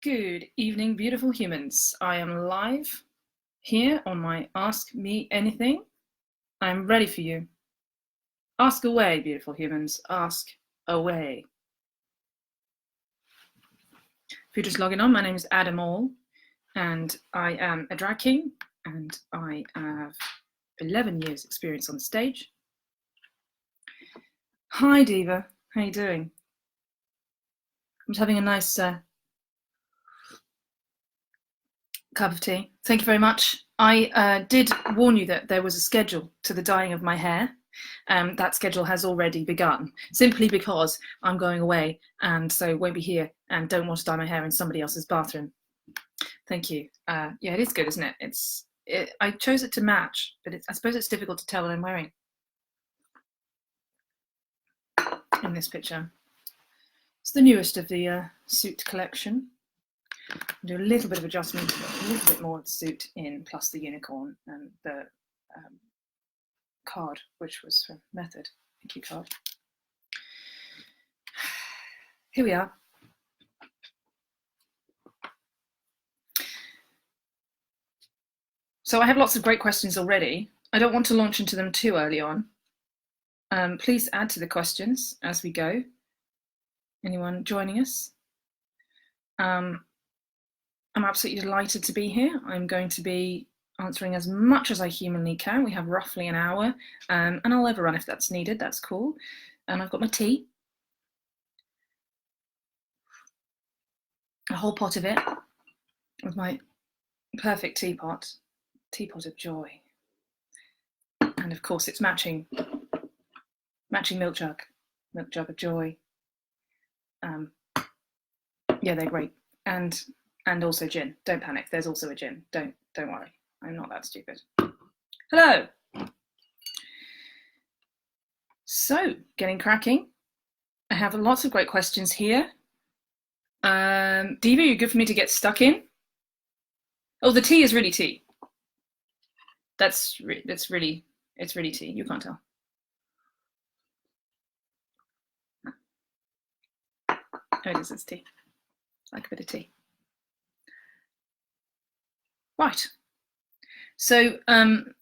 Good evening, beautiful humans. I am live here on my Ask Me Anything. I'm ready for you. Ask away, beautiful humans. Ask away. If you're just logging on, my name is Adam All, and I am a drag king, and I have 11 years experience on stage. Hi, Diva. How you doing? I'm just having a nice cup of tea. Thank you very much. I did warn you that there was a schedule to the dyeing of my hair. That schedule has already begun, simply because I'm going away and so won't be here and don't want to dye my hair in somebody else's bathroom. Thank you. Yeah, it is good, isn't it? I chose it to match, but I suppose it's difficult to tell what I'm wearing in this picture. It's the newest of the suit collection. Do a little bit of adjustment, a little bit more of the suit in, plus the unicorn and the card, which was from Method. Thank you, card. Here we are. So I have lots of great questions already. I don't want to launch into them too early on. Please add to the questions as we go. Anyone joining us? I'm absolutely delighted to be here. I'm going to be answering as much as I humanly can. We have roughly an hour, and I'll overrun if that's needed. That's cool. And I've got my tea, a whole pot of it, with my perfect teapot of joy. And of course, it's matching milk jug of joy. Yeah, they're great. And also gin. Don't panic. There's also a gin. Don't worry. I'm not that stupid. Hello. So, getting cracking. I have lots of great questions here. Diva, you're good for me to get stuck in? Oh, the tea is really tea. It's really tea. You can't tell. Oh, it is. It's tea. I like a bit of tea. Right. So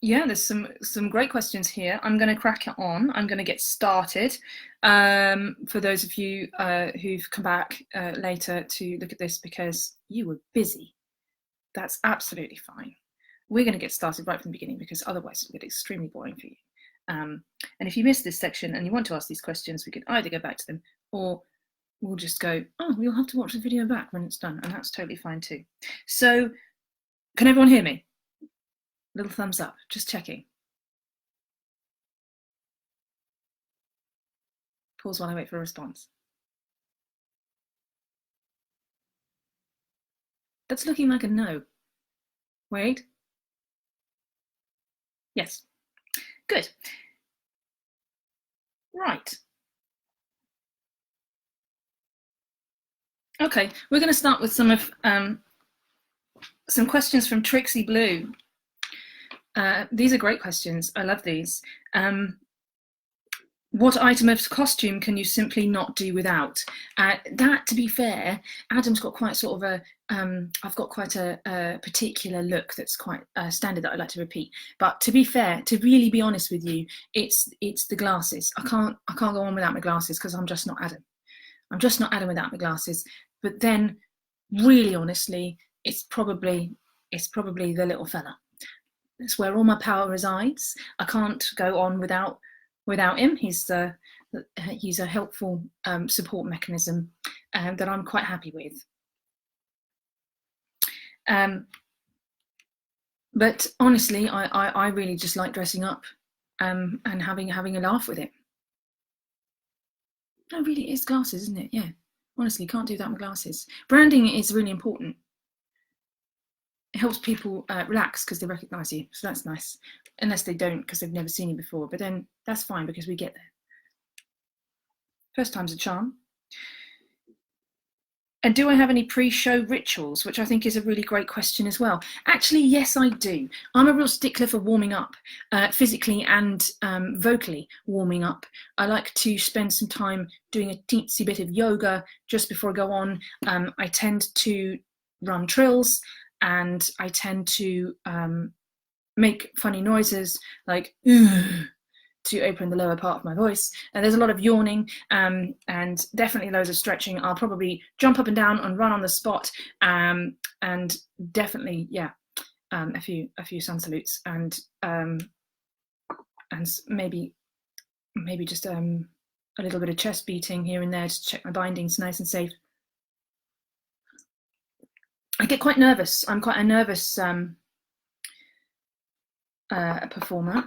yeah, there's some great questions here. I'm going to crack it on. I'm going to get started. For those of you who've come back later to look at this because you were busy, that's absolutely fine. We're going to get started right from the beginning because otherwise it'll get extremely boring for you. And if you missed this section and you want to ask these questions, we can either go back to them or we'll just go, oh, you'll have to watch the video back when it's done, and that's totally fine too. So, can everyone hear me? Little thumbs up, just checking. Pause while I wait for a response. That's looking like a no. Wait. Yes. Good. Right. Okay, we're going to start with some questions from Trixie Blue. These are great questions. I love these. What item of costume can you simply not do without? That, to be fair, Adam's got quite sort of I've got quite a particular look that's quite standard that I'd like to repeat. But to be fair, to really be honest with you, it's the glasses. I can't go on without my glasses because I'm just not Adam. I'm just not Adam without my glasses. But then, really honestly, it's probably the little fella. It's where all my power resides. I can't go on without him. He's a helpful support mechanism that I'm quite happy with. But honestly, I really just like dressing up and having a laugh with it. No, really, it is glasses, isn't it? Yeah. Honestly, can't do that with glasses. Branding is really important. It helps people relax because they recognise you, so that's nice. Unless they don't because they've never seen you before, but then that's fine because we get there. First time's a charm. And do I have any pre-show rituals, which I think is a really great question as well? Actually, yes, I do. I'm a real stickler for warming up, physically and vocally warming up. I like to spend some time doing a teensy bit of yoga just before I go on. I tend to run trills, and I tend to make funny noises like to open the lower part of my voice. And there's a lot of yawning and definitely loads of stretching. I'll probably jump up and down and run on the spot, and definitely, yeah, a few sun salutes, and maybe just a little bit of chest beating here and there to check my bindings nice and safe. I get quite nervous. I'm quite a nervous performer.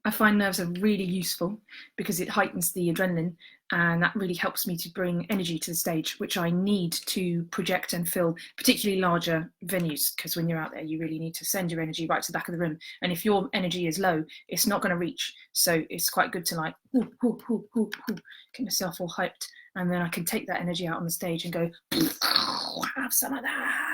I find nerves are really useful because it heightens the adrenaline, and that really helps me to bring energy to the stage, which I need to project and fill particularly larger venues, because when you're out there you really need to send your energy right to the back of the room, and if your energy is low it's not going to reach. So it's quite good to like get myself all hyped, and then I can take that energy out on the stage and go have some of that.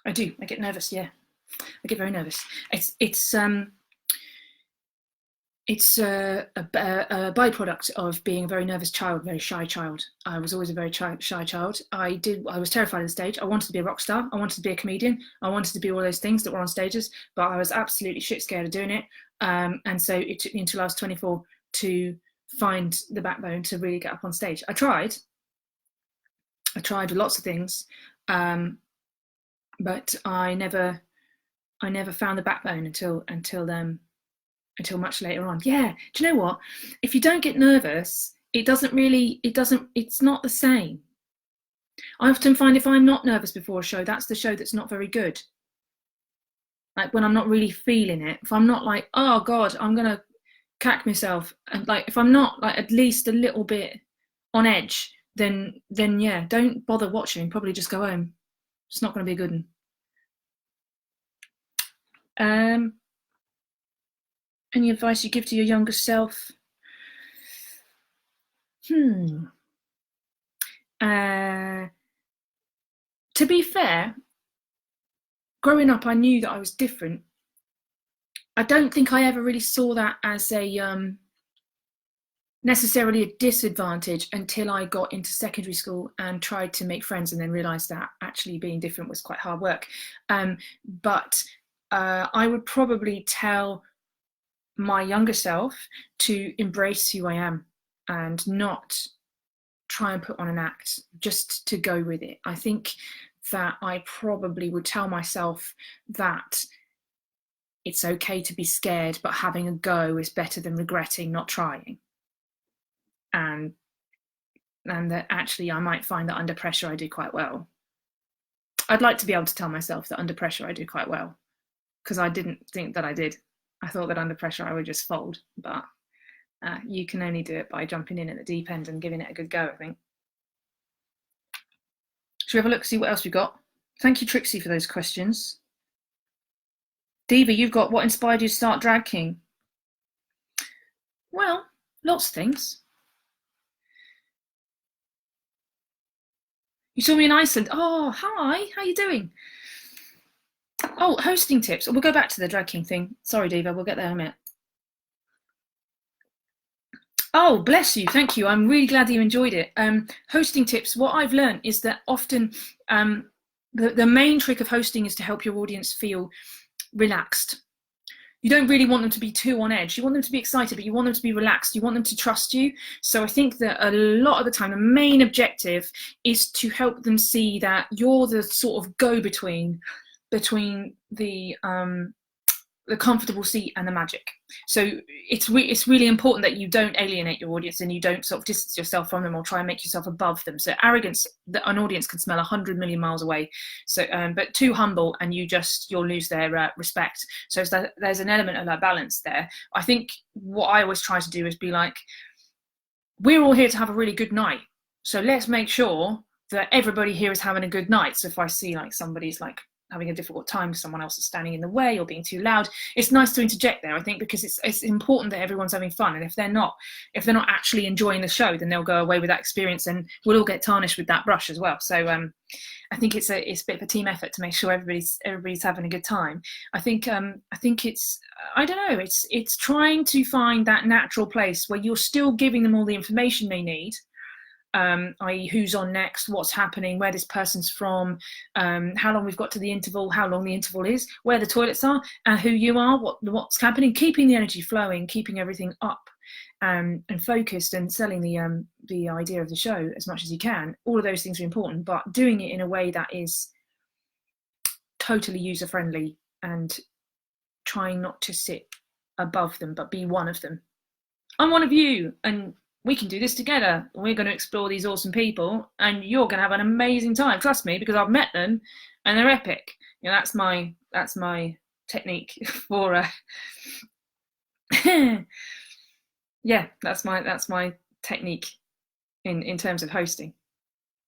I do. I get nervous. Yeah, I get very nervous. It's a byproduct of being a very nervous child, very shy child. I was always a very shy child. I was terrified of the stage. I wanted to be a rock star. I wanted to be a comedian. I wanted to be all those things that were on stages, but I was absolutely shit scared of doing it. And so it took me until I was 24 to find the backbone to really get up on stage. I tried with lots of things. But I never found the backbone until much later on. Yeah, do you know what? If you don't get nervous, it's not the same. I often find if I'm not nervous before a show, that's the show that's not very good. Like when I'm not really feeling it, if I'm not like, oh God, I'm gonna cack myself, and like if I'm not like at least a little bit on edge, then yeah, don't bother watching. Probably just go home. It's not going to be a good one. Any advice you give to your younger self? To be fair, growing up, I knew that I was different. I don't think I ever really saw that as a necessarily a disadvantage until I got into secondary school and tried to make friends, and then realised that actually being different was quite hard work. But I would probably tell my younger self to embrace who I am and not try and put on an act, just to go with it. I think that I probably would tell myself that it's okay to be scared, but having a go is better than regretting not trying. And that actually I might find that under pressure I do quite well. I'd like to be able to tell myself that under pressure I do quite well, because I didn't think that I did. I thought that under pressure I would just fold, but you can only do it by jumping in at the deep end and giving it a good go, I think. Should we have a look, see what else we've got? Thank you, Trixie, for those questions. Diva, you've got what inspired you to start Drag King? Well, lots of things. You saw me in Iceland. Oh, hi. How are you doing? Oh, hosting tips. We'll go back to the Drag King thing. Sorry, Diva. We'll get there in a minute. Oh, bless you. Thank you. I'm really glad that you enjoyed it. Hosting tips. What I've learned is that often the main trick of hosting is to help your audience feel relaxed. You don't really want them to be too on edge. You want them to be excited, but you want them to be relaxed. You want them to trust you. So I think that a lot of the time, the main objective is to help them see that you're the sort of go-between between the comfortable seat and the magic. So it's really important that you don't alienate your audience and you don't sort of distance yourself from them or try and make yourself above them. So arrogance, that an audience can smell 100 million miles away. So, but too humble and you'll lose their respect. So there's an element of that balance there. I think what I always try to do is be like, we're all here to have a really good night. So let's make sure that everybody here is having a good night. So if I see like somebody's like having a difficult time because someone else is standing in the way or being too loud, it's nice to interject there, I think, because it's important that everyone's having fun. And if they're not actually enjoying the show, then they'll go away with that experience, and we'll all get tarnished with that brush as well. So I think it's a bit of a team effort to make sure everybody's having a good time. I think it's, I don't know, it's trying to find that natural place where you're still giving them all the information they need, i.e. who's on next, what's happening, where this person's from, how long we've got to the interval, how long the interval is, where the toilets are, and who you are, what's happening, keeping the energy flowing, keeping everything up, and focused, and selling the idea of the show as much as you can. All of those things are important, but doing it in a way that is totally user-friendly and trying not to sit above them, but be one of them. I'm one of you, and we can do this together. We're going to explore these awesome people, and you're going to have an amazing time. Trust me, because I've met them, and they're epic. You know, that's my technique for. Yeah, that's my technique in terms of hosting.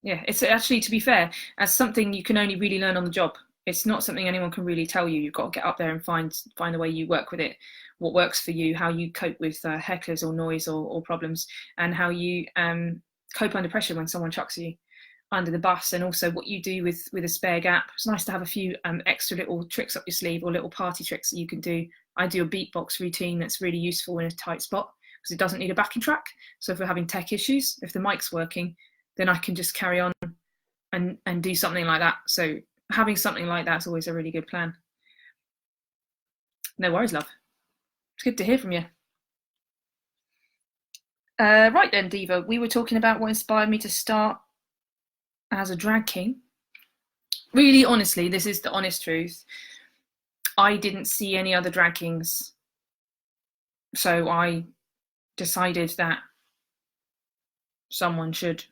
Yeah, it's actually, to be fair, as something you can only really learn on the job. It's not something anyone can really tell you. You've got to get up there and find a way you work with it, what works for you, how you cope with hecklers or noise or problems, and how you cope under pressure when someone chucks you under the bus, and also what you do with a spare gap. It's nice to have a few extra little tricks up your sleeve, or little party tricks that you can do. I do a beatbox routine that's really useful in a tight spot because it doesn't need a backing track. So if we're having tech issues, if the mic's working, then I can just carry on and do something like that. So having something like that's always a really good plan. No worries, love. It's good to hear from you. Right then, Diva, we were talking about what inspired me to start as a drag king. Really, honestly, this is the honest truth. I didn't see any other drag kings, so I decided that someone should.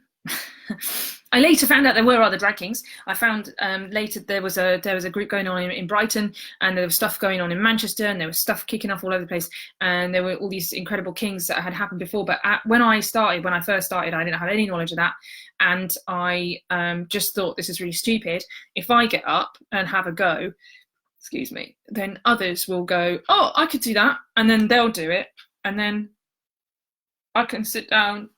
I later found out there were other drag kings. I found later there was a group going on in Brighton, and there was stuff going on in Manchester, and there was stuff kicking off all over the place, and there were all these incredible kings that had happened before. But when I first started, I didn't have any knowledge of that, and I just thought, this is really stupid. If I get up and have a go, excuse me, then others will go, oh, I could do that, and then they'll do it, and then I can sit down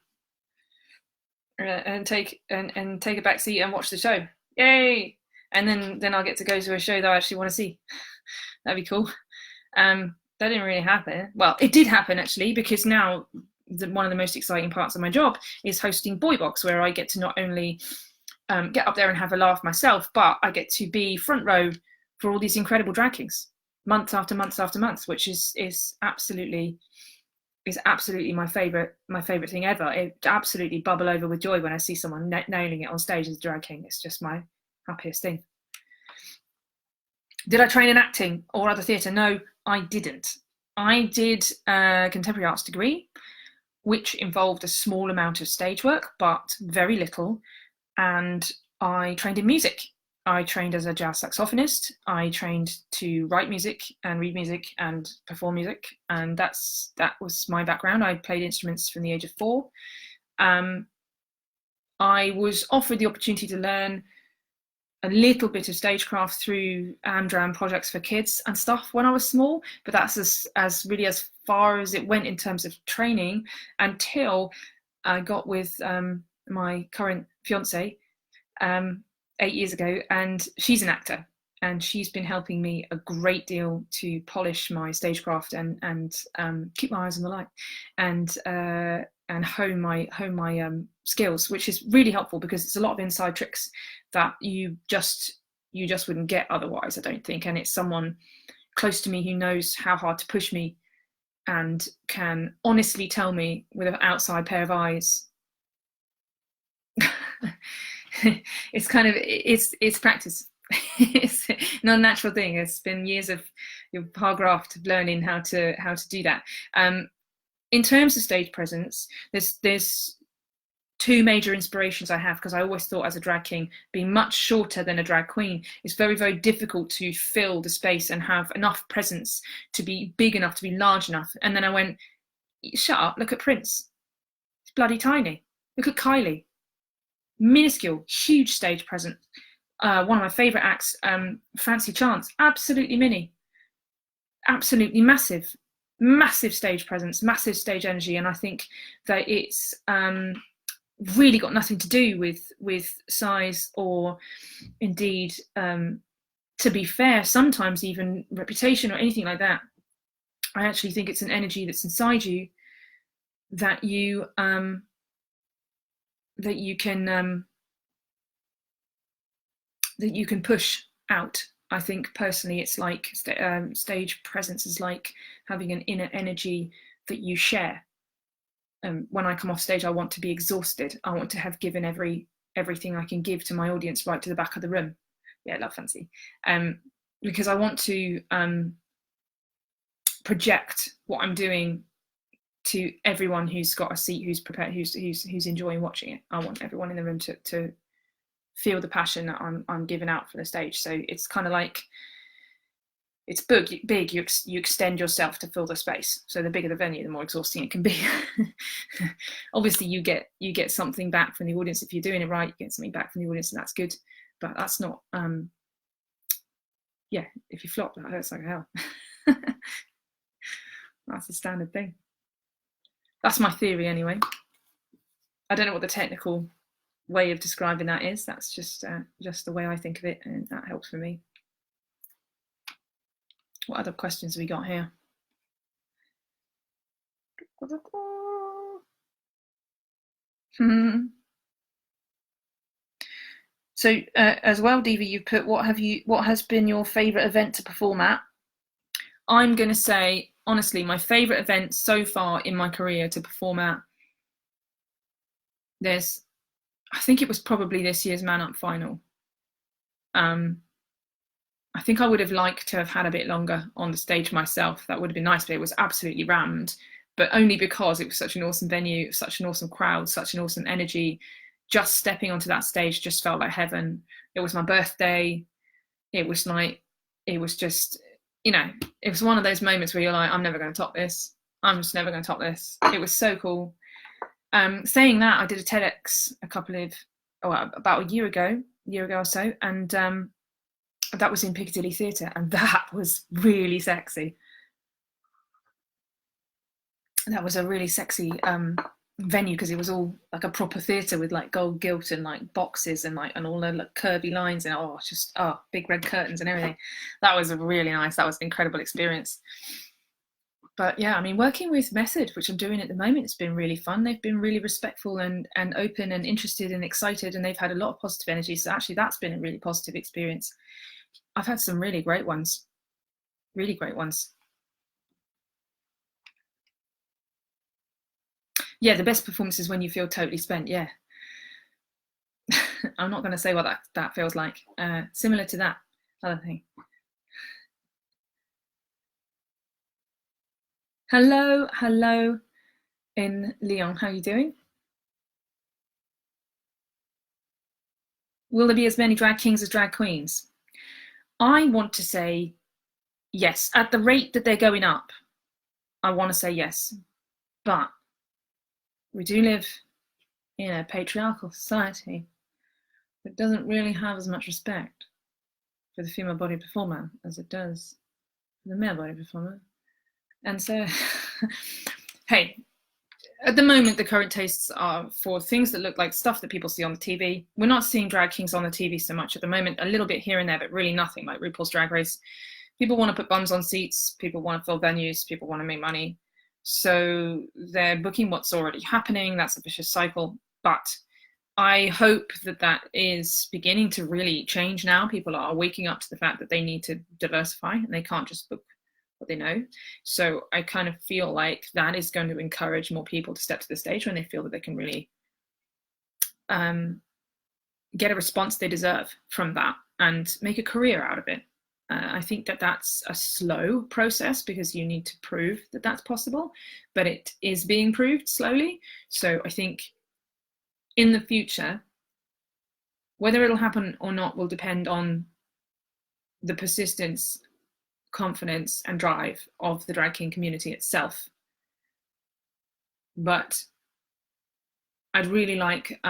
and take a back seat and watch the show. Yay! And then I'll get to go to a show that I actually want to see. That'd be cool. That didn't really happen. Well, it did happen actually, because now one of the most exciting parts of my job is hosting Boy Box, where I get to not only get up there and have a laugh myself, but I get to be front row for all these incredible drag kings, month after month after month, which is absolutely my favorite thing ever. It absolutely bubble over with joy when I see someone nailing it on stage as a drag king. It's just my happiest thing. Did I train in acting or other theatre? No, I didn't. I did a contemporary arts degree, which involved a small amount of stage work, but very little. And I trained in music. I trained as a jazz saxophonist. I trained to write music and read music and perform music, and that was my background. I played instruments from the age of 4. I was offered the opportunity to learn a little bit of stagecraft through Amdram projects for kids and stuff when I was small, but that's as really as far as it went in terms of training, until I got with my current fiance 8 years ago, and she's an actor, and she's been helping me a great deal to polish my stagecraft and keep my eyes on the light, and hone my skills, which is really helpful, because it's a lot of inside tricks that you just wouldn't get otherwise, I don't think. And it's someone close to me who knows how hard to push me and can honestly tell me with an outside pair of eyes. It's kind of it's practice. It's not a natural thing. It's been years of hard graft of learning how to do that. In terms of stage presence, there's 2 major inspirations I have, because I always thought as a drag king, being much shorter than a drag queen, it's very, very difficult to fill the space and have enough presence to be big enough, to be large enough. And then I went, shut up, look at Prince. He's bloody tiny. Look at Kylie. Minuscule, huge stage presence. One of my favourite acts, Fancy Chance, absolutely mini, absolutely massive, massive stage presence, massive stage energy, and I think that it's really got nothing to do with size or indeed, to be fair, sometimes even reputation or anything like that. I actually think it's an energy that's inside you that you that you can push out. I think personally, it's like stage presence is like having an inner energy that you share. When I come off stage, I want to be exhausted. I want to have given everything I can give to my audience right to the back of the room. Yeah, I love Fancy. Because I want to project what I'm doing to everyone who's got a seat, who's prepared, who's enjoying watching it. I want everyone in the room to feel the passion that I'm giving out for the stage. So it's kind of like, it's big. You extend yourself to fill the space. So the bigger the venue, the more exhausting it can be. Obviously, you get something back from the audience if you're doing it right. You get something back from the audience, and that's good. But that's not. Yeah, if you flop, that hurts like hell. That's the standard thing. That's my theory, anyway. I don't know what the technical way of describing that is. That's just the way I think of it, and that helps for me. What other questions have we got here? So as well, Diva, you've put what has been your favourite event to perform at? I'm going to say, honestly, my favourite event so far in my career to perform at, I think it was probably this year's Man Up final. I think I would have liked to have had a bit longer on the stage myself. That would have been nice, but it was absolutely rammed. But only because it was such an awesome venue, such an awesome crowd, such an awesome energy. Just stepping onto that stage just felt like heaven. It was my birthday. It was just, it was one of those moments where you're like, I'm never going to top this. I'm just never going to top this. It was so cool. Saying that, I did a TEDx about a year ago or so, and that was in Piccadilly Theatre, and that was really sexy. That was a really sexy venue because it was all like a proper theatre with like gold gilt and like boxes and all the like curvy lines and big red curtains and everything. That was really nice. That was an incredible experience. But yeah, I mean, working with Method, which I'm doing at the moment, it's been really fun. They've been really respectful and open and interested and excited, and they've had a lot of positive energy. So actually, that's been a really positive experience. I've had some really great ones. Really great ones. Yeah, the best performance is when you feel totally spent. Yeah. I'm not going to say what that feels like. Similar to that other thing. Hello in Lyon. How are you doing? Will there be as many drag kings as drag queens? I want to say yes. At the rate that they're going up, I want to say yes. But we do live in a patriarchal society that doesn't really have as much respect for the female body performer as it does for the male body performer. And so, hey, at the moment, the current tastes are for things that look like stuff that people see on the TV. We're not seeing drag kings on the TV so much at the moment, a little bit here and there, but really nothing like RuPaul's Drag Race. People want to put bums on seats, people want to fill venues, people want to make money. So they're booking what's already happening. That's a vicious cycle. But I hope that is beginning to really change now. People are waking up to the fact that they need to diversify and they can't just book what they know. So I kind of feel like that is going to encourage more people to step to the stage when they feel that they can really get a response they deserve from that and make a career out of it. I think that that's a slow process because you need to prove that that's possible, but it is being proved slowly. So I think in the future, whether it'll happen or not will depend on the persistence, confidence, and drive of the drag king community itself. But I'd really like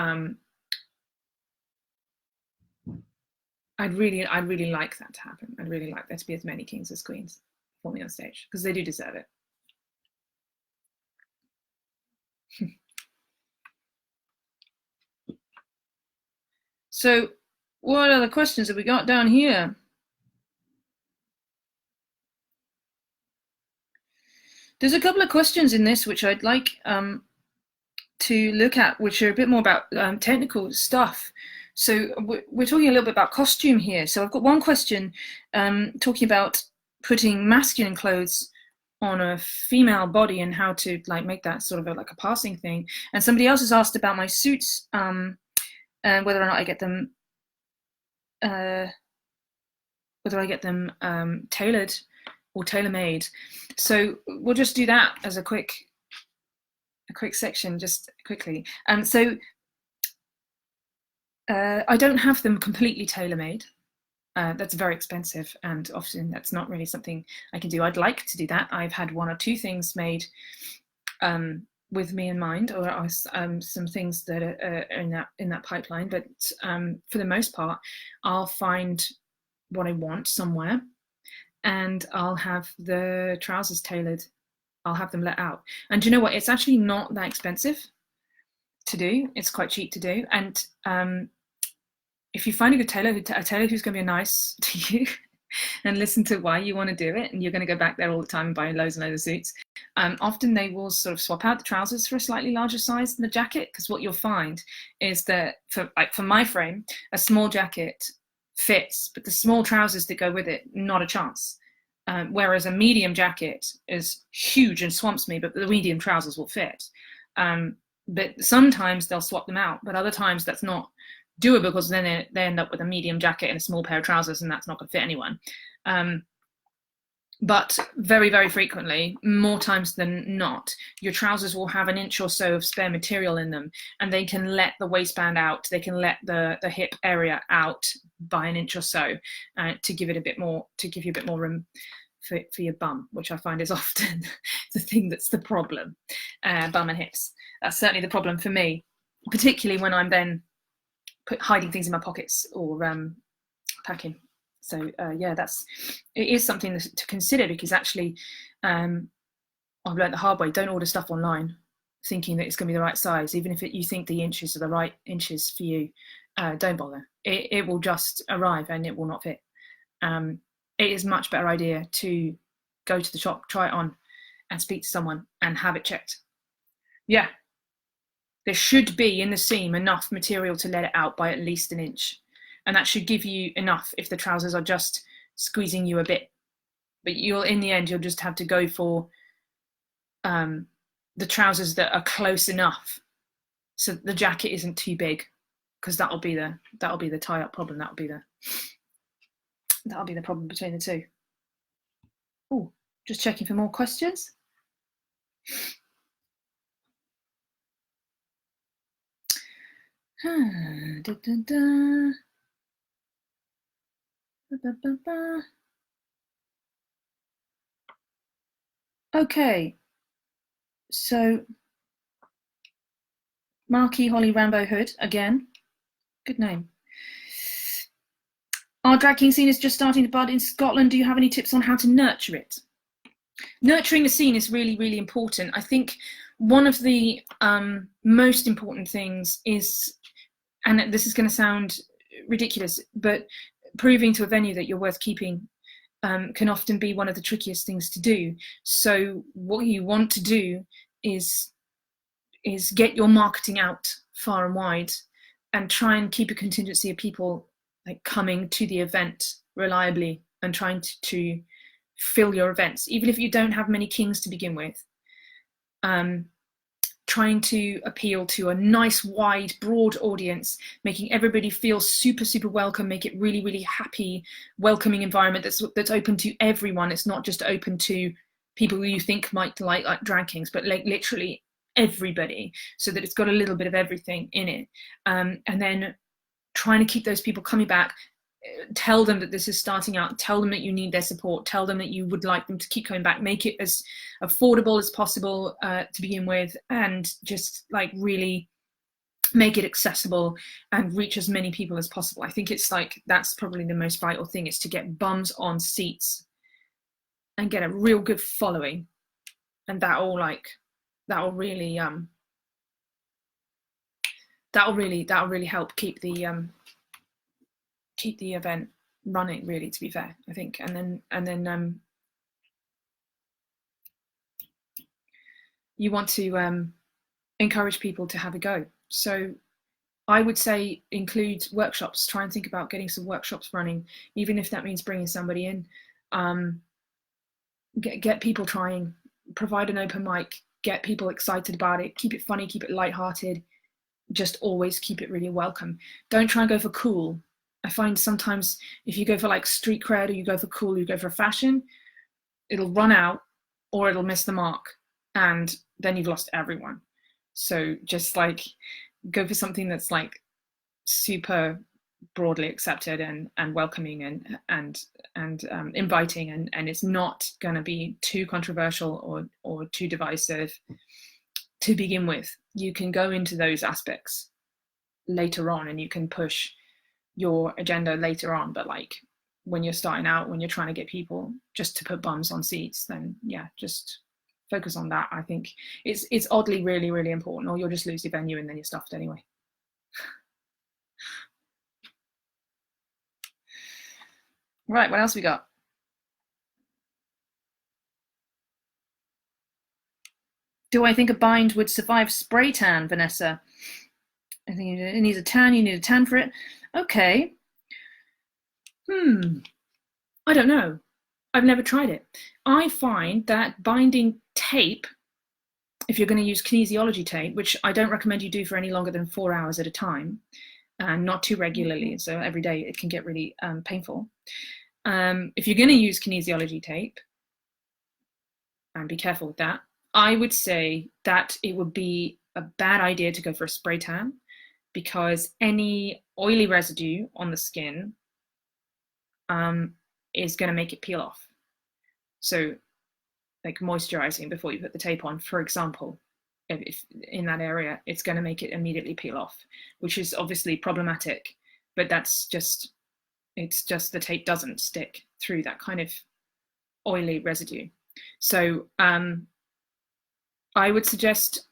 I'd really like that to happen. I'd really like there to be as many kings as queens performing on stage, because they do deserve it. So what other questions have we got down here? There's a couple of questions in this which I'd like to look at, which are a bit more about technical stuff. So we're talking a little bit about costume here. So I've got one question talking about putting masculine clothes on a female body and how to like make that sort of like a passing thing. And somebody else has asked about my suits and whether or not I get them tailored or tailor-made. So we'll just do that as a quick section, just quickly. So I don't have them completely tailor-made. That's very expensive, and often that's not really something I can do. I'd like to do that. I've had one or two things made with me in mind, or some things that are in that pipeline. But for the most part, I'll find what I want somewhere, and I'll have the trousers tailored. I'll have them let out. And do you know what? It's actually not that expensive to do. It's quite cheap to do. And if you find a good tailor, a tailor who's going to be nice to you and listen to why you want to do it, and you're going to go back there all the time and buy loads and loads of suits, often they will sort of swap out the trousers for a slightly larger size than the jacket, because what you'll find is that for my frame, a small jacket fits, but the small trousers that go with it, not a chance. Whereas a medium jacket is huge and swamps me, but the medium trousers will fit. But sometimes they'll swap them out, but other times that's not doable, because then they end up with a medium jacket and a small pair of trousers, and that's not going to fit anyone. But very, very frequently, more times than not, your trousers will have an inch or so of spare material in them, and they can let the waistband out, they can let the hip area out by an inch or so to give you a bit more room for your bum, which I find is often the thing that's the problem. Bum and hips. That's certainly the problem for me, particularly when I'm then hiding things in my pockets or packing. So yeah, it is something to consider, because actually I've learned the hard way. Don't order stuff online thinking that it's going to be the right size, even if you think the inches are the right inches for you. Don't bother. It will just arrive and it will not fit. It is a much better idea to go to the shop, try it on, and speak to someone and have it checked. Yeah, there should be in the seam enough material to let it out by at least an inch. And that should give you enough if the trousers are just squeezing you a bit. But in the end, you'll just have to go for the trousers that are close enough so the jacket isn't too big, because that'll be the tie-up problem. That'll be the problem between the two. Oh, just checking for more questions. Okay, so Marquis Holly Rambo Hood again. Good name. Our drag king scene is just starting to bud in Scotland. Do you have any tips on how to nurture it? Nurturing the scene is really, really important. I think one of the most important things is, and this is going to sound ridiculous, but proving to a venue that you're worth keeping can often be one of the trickiest things to do. So what you want to do is get your marketing out far and wide, and try and keep a contingency of people like coming to the event reliably and trying to fill your events, even if you don't have many kings to begin with. Trying to appeal to a nice, wide, broad audience, making everybody feel super, super welcome, make it really, really happy, welcoming environment that's open to everyone. It's not just open to people who you think might like drag kings, but like literally everybody, so that it's got a little bit of everything in it. And then trying to keep those people coming back. Tell them that this is starting out, tell them that you need their support, tell them that you would like them to keep coming back, make it as affordable as possible to begin with, and just like really make it accessible and reach as many people as possible. I think it's like that's probably the most vital thing, is to get bums on seats and get a real good following, and that'll really help keep the event running, really, to be fair, I think. And then you want to encourage people to have a go. So I would say include workshops. Try and think about getting some workshops running, even if that means bringing somebody in. Get people trying, provide an open mic, get people excited about it, keep it funny, keep it lighthearted, just always keep it really welcome. Don't try and go for cool. I find sometimes if you go for like street cred, or you go for cool, you go for fashion, it'll run out or it'll miss the mark, and then you've lost everyone. So just like go for something that's like super broadly accepted and welcoming and inviting, and it's not going to be too controversial or too divisive to begin with. You can go into those aspects later on, and you can push your agenda later on, but like when you're starting out, when you're trying to get people just to put bums on seats, then yeah, just focus on that. I think it's oddly really, really important, or you'll just lose your venue and then you're stuffed anyway. Right, what else we got? Do I think a bind would survive spray tan, Vanessa? I think it needs a tan. You need a tan for it. Okay. I don't know. I've never tried it. I find that binding tape, if you're going to use kinesiology tape, which I don't recommend you do for any longer than 4 hours at a time, and not too regularly, so every day it can get really painful. If you're going to use kinesiology tape, and be careful with that, I would say that it would be a bad idea to go for a spray tan, because any oily residue on the skin is going to make it peel off. So like moisturizing before you put the tape on, for example, if in that area, it's going to make it immediately peel off, which is obviously problematic, but it's just the tape doesn't stick through that kind of oily residue. So I would suggest,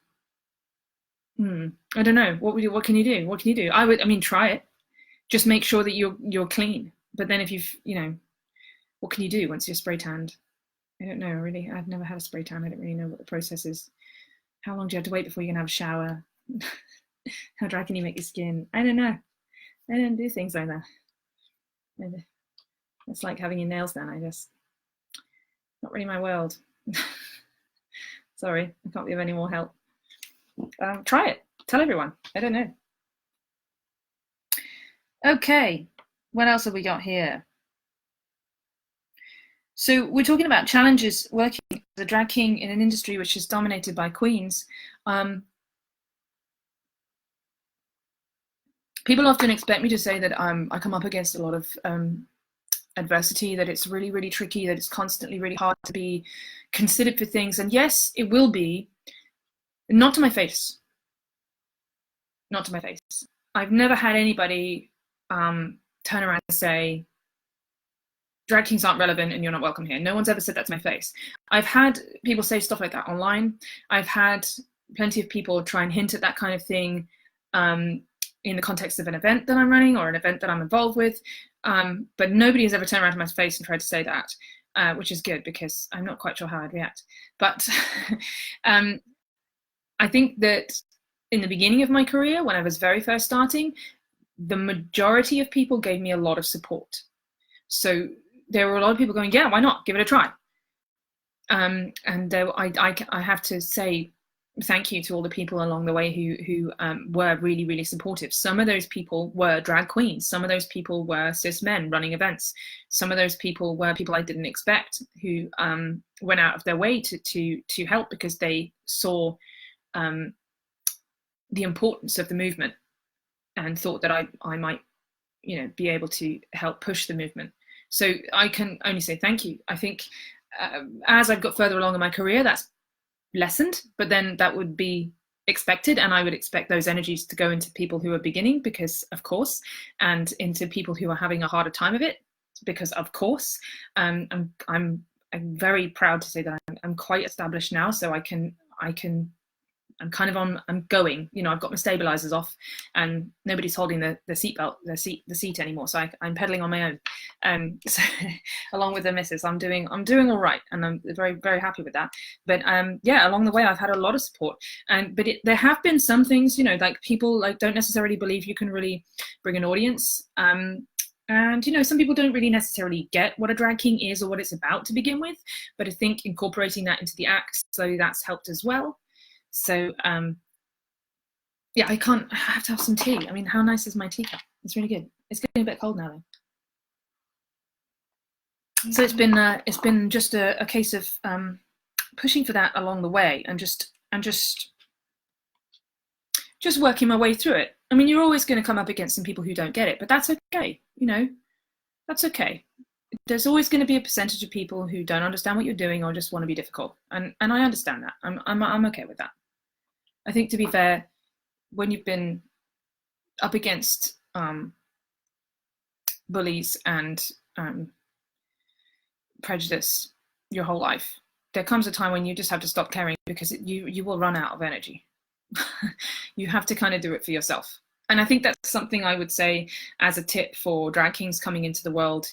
I don't know, what can you do? What can you do? I mean, try it. Just make sure that you're clean. But then if what can you do once you're spray tanned? I don't know, really. I've never had a spray tan. I don't really know what the process is. How long do you have to wait before you can have a shower? How dry can you make your skin? I don't know. I don't do things like that. It's like having your nails done, I guess. Not really my world. Sorry, I can't be of any more help. Try it. Tell everyone. I don't know. Okay, what else have we got here? So we're talking about challenges working as a drag king in an industry which is dominated by queens. People often expect me to say that I come up against a lot of adversity, that it's really, really tricky, that it's constantly really hard to be considered for things. And yes, it will be. Not to my face. Not to my face. I've never had anybody turn around and say, drag kings aren't relevant and you're not welcome here. No one's ever said that to my face. I've had people say stuff like that online. I've had plenty of people try and hint at that kind of thing in the context of an event that I'm running or an event that I'm involved with. But nobody has ever turned around to my face and tried to say that, which is good, because I'm not quite sure how I'd react. But I think that in the beginning of my career, when I was very first starting, the majority of people gave me a lot of support. So there were a lot of people going, yeah, why not? Give it a try. And I have to say thank you to all the people along the way who were really, really supportive. Some of those people were drag queens. Some of those people were cis men running events. Some of those people were people I didn't expect, who went out of their way to help, because they saw the importance of the movement and thought that I might, be able to help push the movement. So I can only say thank you. I think as I've got further along in my career, that's lessened, but then that would be expected, and I would expect those energies to go into people who are beginning, because of course, and into people who are having a harder time of it, because of course. I'm very proud to say that I'm quite established now, so I'm kind of on. I'm going. I've got my stabilizers off, and nobody's holding the seatbelt, the seat anymore. So I'm pedaling on my own. So along with the missus, I'm doing all right, and I'm very, very happy with that. But yeah, along the way, I've had a lot of support, but there have been some things, like people don't necessarily believe you can really bring an audience. And some people don't really necessarily get what a drag king is or what it's about to begin with. But I think incorporating that into the act, so that's helped as well. So yeah, I have to have some tea. I mean, how nice is my teacup? It's really good. It's getting a bit cold now though. So it's been just a case of pushing for that along the way, and just working my way through it. I mean, you're always going to come up against some people who don't get it, but that's okay. That's okay. There's always going to be a percentage of people who don't understand what you're doing or just want to be difficult, and I understand that. I'm okay with that. I think, to be fair, when you've been up against bullies and prejudice your whole life, there comes a time when you just have to stop caring, because you will run out of energy. You have to kind of do it for yourself. And I think that's something I would say as a tip for drag kings coming into the world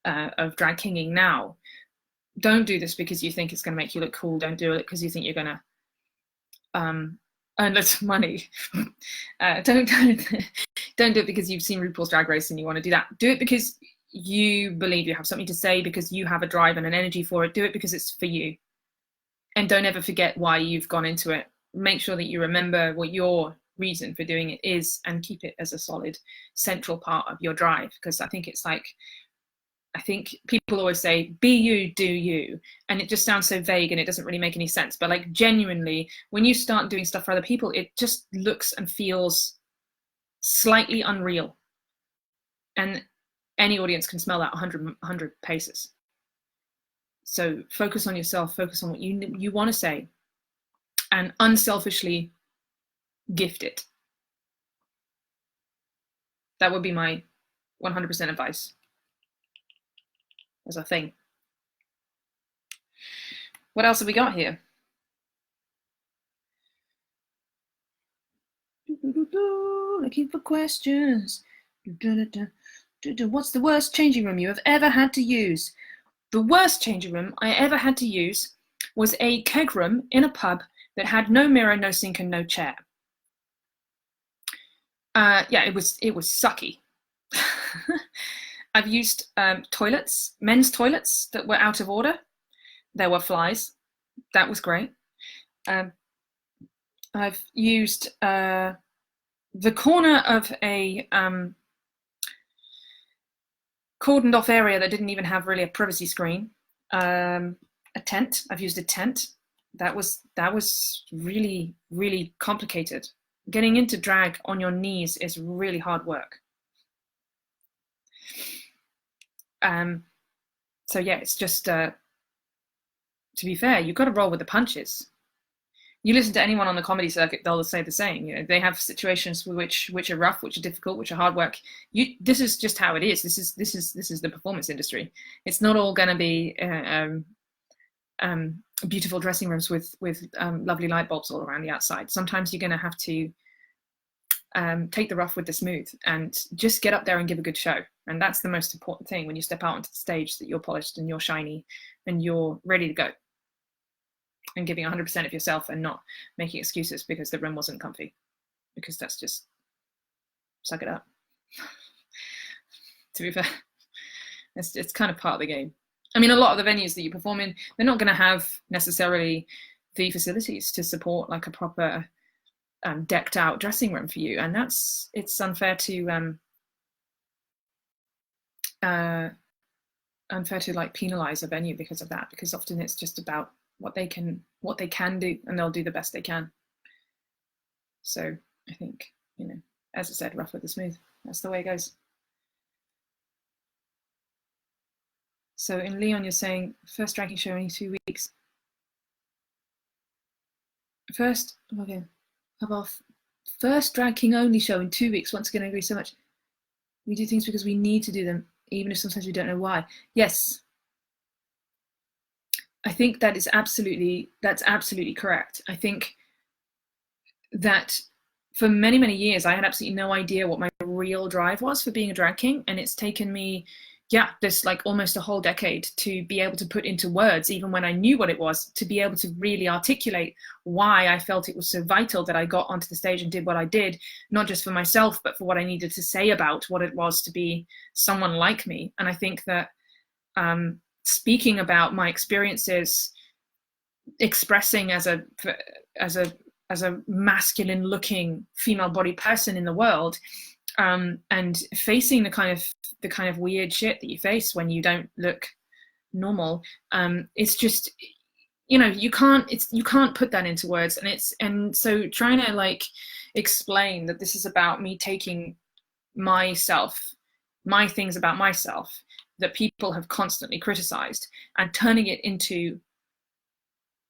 of drag kinging now. Don't do this because you think it's going to make you look cool. Don't do it because you think you're going to earn lots of money. Don't do it because you've seen RuPaul's Drag Race and you want to do that. Do it because you believe you have something to say, because you have a drive and an energy for it. Do it because it's for you. And don't ever forget why you've gone into it. Make sure that you remember what your reason for doing it is, and keep it as a solid central part of your drive. Because I think people always say, be you, do you. And it just sounds so vague and it doesn't really make any sense. But genuinely, when you start doing stuff for other people, it just looks and feels slightly unreal. And any audience can smell that 100 paces. So focus on yourself, focus on what you want to say, and unselfishly gift it. That would be my 100% advice as a thing. What else have we got here? Looking for questions. What's the worst changing room you have ever had to use? The worst changing room I ever had to use was a keg room in a pub that had no mirror, no sink, and no chair. Yeah, it was sucky. I've used toilets, men's toilets that were out of order. There were flies. That was great. I've used the corner of a cordoned off area that didn't even have really a privacy screen. A tent. I've used a tent. That was really, really complicated. Getting into drag on your knees is really hard work. So yeah, it's just to be fair, you've got to roll with the punches. You listen to anyone on the comedy circuit, they'll say the same. They have situations which are rough, which are difficult, which are hard work. This is just how it is. This is the performance industry. It's not all going to be beautiful dressing rooms with lovely light bulbs all around the outside. Sometimes you're going to have to take the rough with the smooth and just get up there and give a good show. And that's the most important thing when you step out onto the stage, that you're polished and you're shiny and you're ready to go, and giving 100% of yourself and not making excuses because the room wasn't comfy, because that's just, suck it up. To be fair, it's kind of part of the game. I mean, a lot of the venues that you perform in, they're not going to have necessarily the facilities to support like a proper decked out dressing room for you, and it's unfair to like penalize a venue because of that, because often it's just about what they can do, and they'll do the best they can. So I think, as I said, rough with the smooth. That's the way it goes. So in Leon, you're saying first dragging show only 2 weeks. First, okay. of our first Drag King only show in 2 weeks. Once again, I agree so much. We do things because we need to do them, even if sometimes we don't know why. Yes, I think that's absolutely correct. I think that for many, many years, I had absolutely no idea what my real drive was for being a drag king. And it's taken me, this like almost a whole decade to be able to put into words, even when I knew what it was, to be able to really articulate why I felt it was so vital that I got onto the stage and did what I did, not just for myself, but for what I needed to say about what it was to be someone like me. And I think that speaking about my experiences, expressing as a masculine looking female body person in the world, and facing the kind of weird shit that you face when you don't look normal, it's just, you can't put that into words. And so trying to like explain that this is about me taking my things about myself that people have constantly criticized and turning it into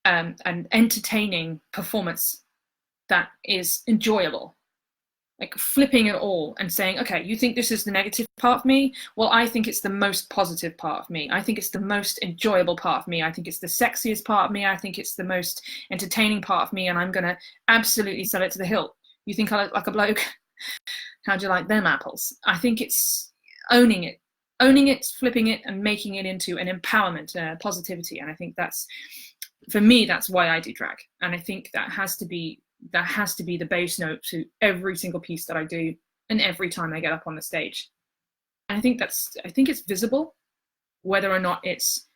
an entertaining performance that is enjoyable, like flipping it all and saying, okay, you think this is the negative part of me? Well, I think it's the most positive part of me. I think it's the most enjoyable part of me. I think it's the sexiest part of me. I think it's the most entertaining part of me, and I'm going to absolutely sell it to the hilt. You think I look like a bloke? How'd you like them apples? I think it's owning it, flipping it, and making it into an empowerment, positivity. And I think that's, for me, that's why I do drag. And I think that has to be the base note to every single piece that I do and every time I get up on the stage. And I think it's visible, whether or not it's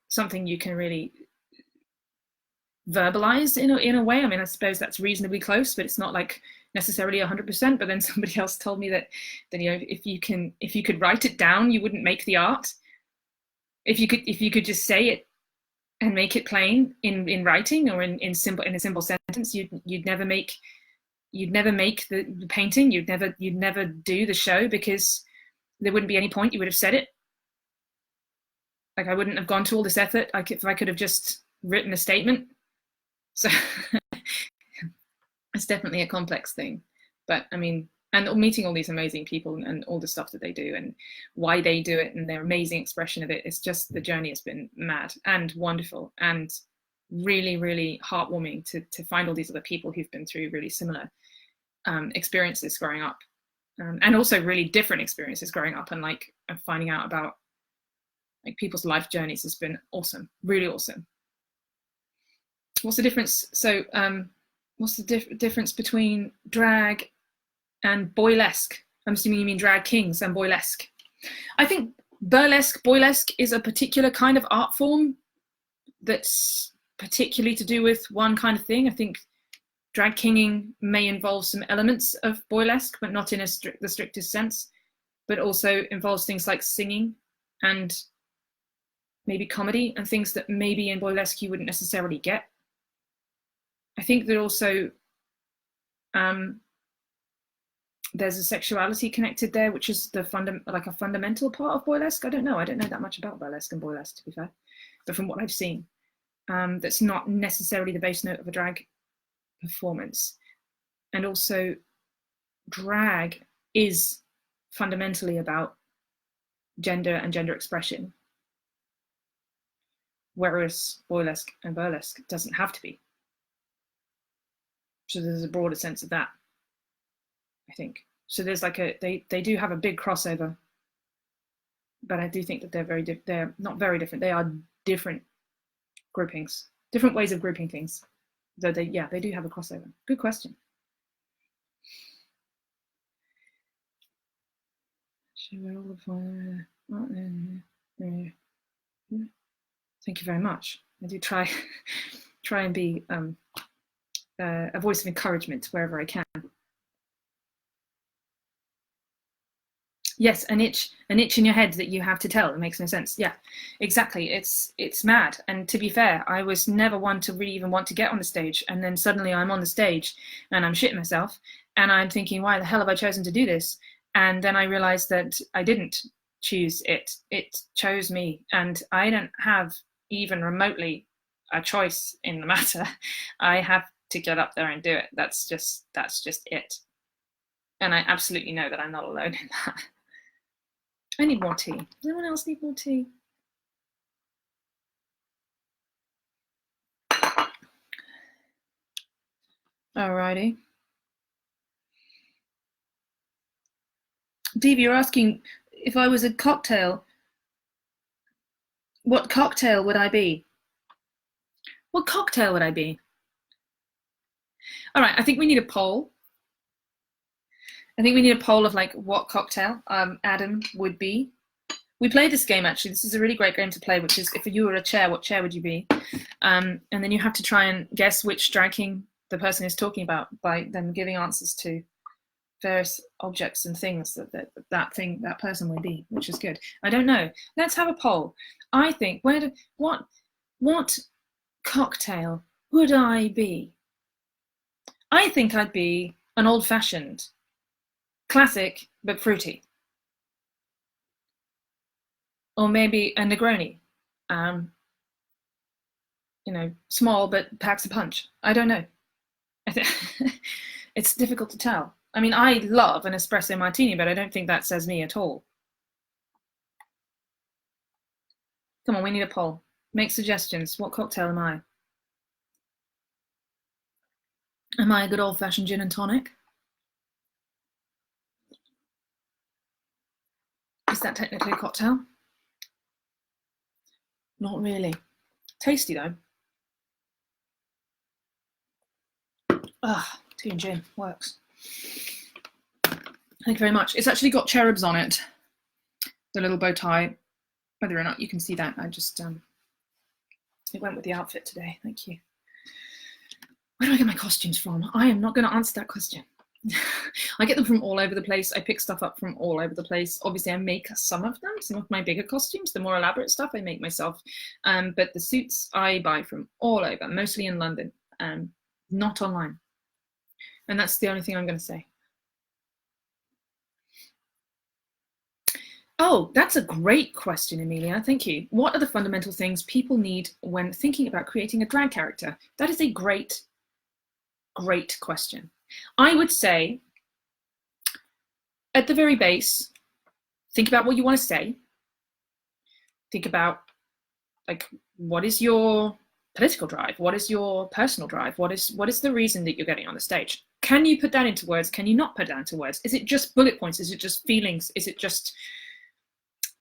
something you can really verbalize in a way. I mean, I suppose that's reasonably close, but it's not like necessarily 100%. But then somebody else told me that if you could write it down, you wouldn't make the art. If you could just say it and make it plain in writing or in a simple sentence, you'd never make the painting. You'd never do the show, because there wouldn't be any point. You would have said it. Like, I wouldn't have gone to all this effort if I could have just written a statement. So it's definitely a complex thing. But I mean, and meeting all these amazing people and all the stuff that they do and why they do it and their amazing expression of it, it's just, the journey has been mad and wonderful and really, really heartwarming to find all these other people who've been through really similar experiences growing up, and also really different experiences growing up, and like finding out about like people's life journeys has been awesome, really awesome. What's the difference? So what's the difference between drag and boylesque? I'm assuming you mean drag kings and boylesque. I think boylesque is a particular kind of art form that's particularly to do with one kind of thing. I think drag kinging may involve some elements of boylesque, but not in the strictest sense, but also involves things like singing and maybe comedy and things that maybe in boylesque you wouldn't necessarily get. I think that also there's a sexuality connected there, which is a fundamental part of boylesque. I don't know that much about burlesque and boylesque, to be fair, but from what I've seen, that's not necessarily the base note of a drag performance. And also, drag is fundamentally about gender and gender expression, whereas boylesque and burlesque doesn't have to be. So there's a broader sense of that, I think. So there's like they do have a big crossover, but I do think that they're not very different. They are different groupings, different ways of grouping things. Though they do have a crossover. Good question. Thank you very much. I do try and be a voice of encouragement wherever I can. Yes, an itch in your head that you have to tell. It makes no sense. Yeah, exactly. It's mad. And to be fair, I was never one to really even want to get on the stage. And then suddenly I'm on the stage and I'm shitting myself. And I'm thinking, why the hell have I chosen to do this? And then I realized that I didn't choose it. It chose me. And I don't have even remotely a choice in the matter. I have to get up there and do it. That's just it. And I absolutely know that I'm not alone in that. I need more tea. Does anyone else need more tea? Alrighty. Dave, you're asking if I was a cocktail, what cocktail would I be? What cocktail would I be? All right, I think we need a poll. I think we need a poll of like what cocktail Adam would be. We played this game actually. This is a really great game to play, which is if you were a chair, what chair would you be? And then you have to try and guess which drag king the person is talking about by them giving answers to various objects and things that person would be, which is good. I don't know. Let's have a poll. I think what cocktail would I be? I think I'd be an old-fashioned, classic but fruity, or maybe a Negroni. Small but packs a punch. I don't know. It's difficult to tell. I mean, I love an espresso martini, but I don't think that says me at all. Come on, we need a poll. Make suggestions. What cocktail am I? Am I a good old-fashioned gin and tonic? Is that technically a cocktail? Not really. Tasty though. Ah, tea and gin works. Thank you very much. It's actually got cherubs on it. The little bow tie. Whether or not you can see that, I just it went with the outfit today. Thank you. Where do I get my costumes from? I am not going to answer that question. I get them from all over the place. I pick stuff up from all over the place. Obviously, I make some of them. Some of my bigger costumes, the more elaborate stuff, I make myself. But the suits I buy from all over, mostly in London, not online. And that's the only thing I'm going to say. Oh, that's a great question, Amelia. Thank you. What are the fundamental things people need when thinking about creating a drag character? That is a great question. I would say, at the very base, think about what you want to say. Think about, like, what is your political drive? What is your personal drive? What is the reason that you're getting on the stage? Can you put that into words? Can you not put that into words? Is it just bullet points? Is it just feelings? Is it just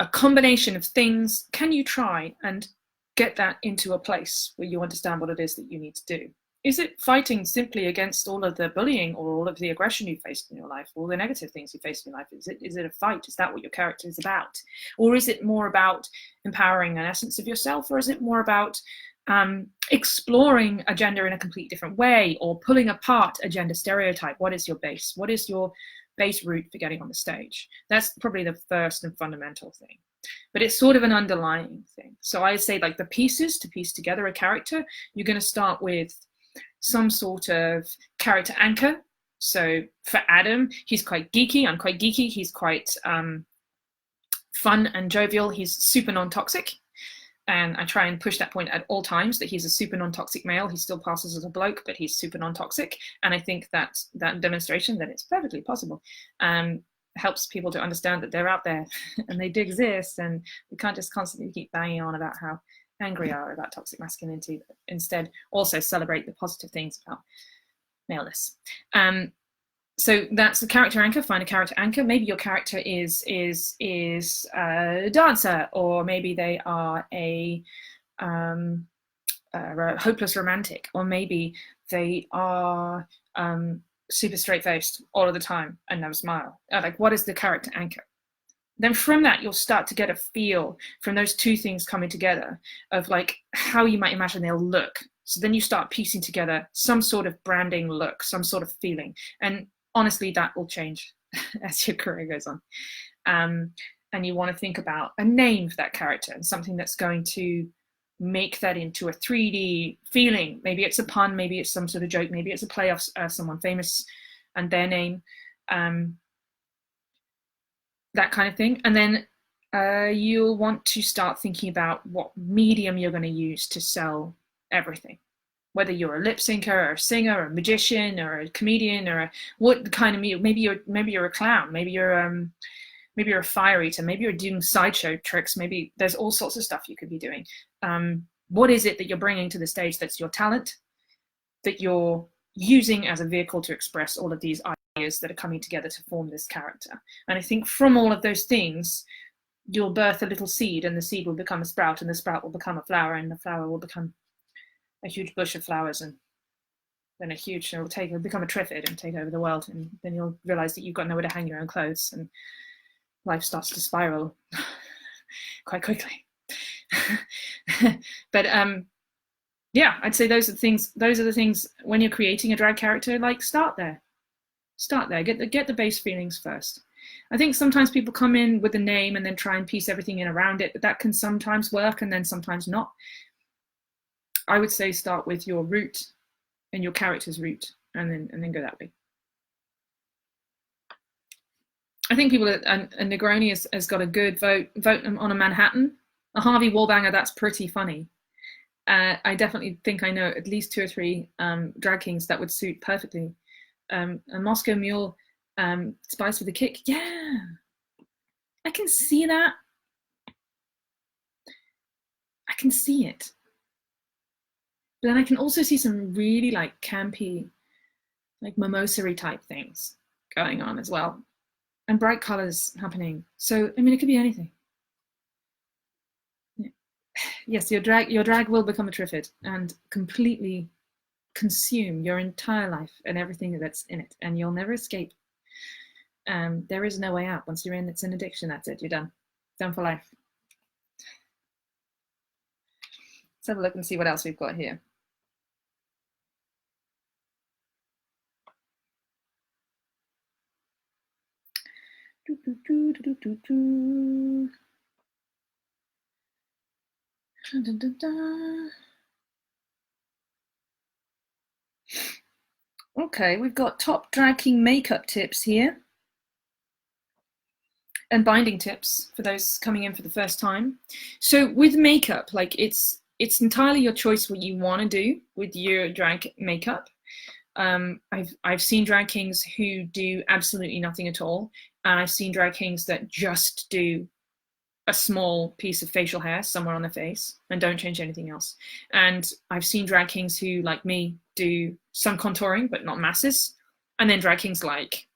a combination of things? Can you try and get that into a place where you understand what it is that you need to do? Is it fighting simply against all of the bullying or all of the aggression you faced in your life, all the negative things you faced in your life? Is it a fight? Is that what your character is about? Or is it more about empowering an essence of yourself? Or is it more about exploring a gender in a completely different way, or pulling apart a gender stereotype? What is your base? What is your base route for getting on the stage? That's probably the first and fundamental thing. But it's sort of an underlying thing. So I say, like, the pieces to piece together a character, you're going to start with some sort of character anchor. So for Adam, he's quite geeky. I'm quite geeky. He's quite fun and jovial. He's super non-toxic. And I try and push that point at all times, that he's a super non-toxic male. He still passes as a bloke, but he's super non-toxic. And I think that demonstration that it's perfectly possible helps people to understand that they're out there and they do exist. And we can't just constantly keep banging on about how angry are about toxic masculinity, but instead also celebrate the positive things about maleness. So that's the character anchor. Find a character anchor. Maybe your character is a dancer, or maybe they are a hopeless romantic, or maybe they are super straight-faced all of the time and never smile. Like, what is the character anchor? Then from that, you'll start to get a feel from those two things coming together of, like, how you might imagine they'll look. So then you start piecing together some sort of branding look, some sort of feeling. And honestly, that will change as your career goes on. And you want to think about a name for that character and something that's going to make that into a 3D feeling. Maybe it's a pun, maybe it's some sort of joke, maybe it's a play off someone famous and their name. That kind of thing. And then you'll want to start thinking about what medium you're going to use to sell everything. Whether you're a lip syncer or a singer or a magician or a comedian or what kind of maybe you're a clown, maybe you're a fire eater, maybe you're doing sideshow tricks, maybe there's all sorts of stuff you could be doing. What is it that you're bringing to the stage that's your talent, that you're using as a vehicle to express all of these ideas that are coming together to form this character? And I think from all of those things, you'll birth a little seed, and the seed will become a sprout, and the sprout will become a flower, and the flower will become a huge bush of flowers, and then it'll become a triffid and take over the world, and then you'll realize that you've got nowhere to hang your own clothes, and life starts to spiral quite quickly. But yeah, I'd say those are the things when you're creating a drag character. Like, start there, get the base feelings first. I think sometimes people come in with a name and then try and piece everything in around it, but that can sometimes work and then sometimes not. I would say start with your root and your character's root, and then go that way. I think people and Negroni has got a good vote on a Manhattan. A Harvey Wallbanger, that's pretty funny. I definitely think I know at least 2 or 3 drag kings that would suit perfectly. A Moscow Mule, Spice with a Kick. Yeah, I can see that. I can see it. But then I can also see some really like campy, like mimosa-y type things going on as well. And bright colors happening. So, I mean, it could be anything. Yeah. Yes, your drag will become a triffid and completely consume your entire life and everything that's in it, and you'll never escape. There is no way out. Once you're in, it's an addiction. That's it. You're done. Done for life. Let's have a look and see what else we've got here. Okay, we've got top drag king makeup tips here, and binding tips for those coming in for the first time. So with makeup, like it's entirely your choice what you want to do with your drag makeup. I've seen drag kings who do absolutely nothing at all, and I've seen drag kings that just do a small piece of facial hair somewhere on their face and don't change anything else. And I've seen drag kings who, like me, do some contouring but not masses, and then drag kings like,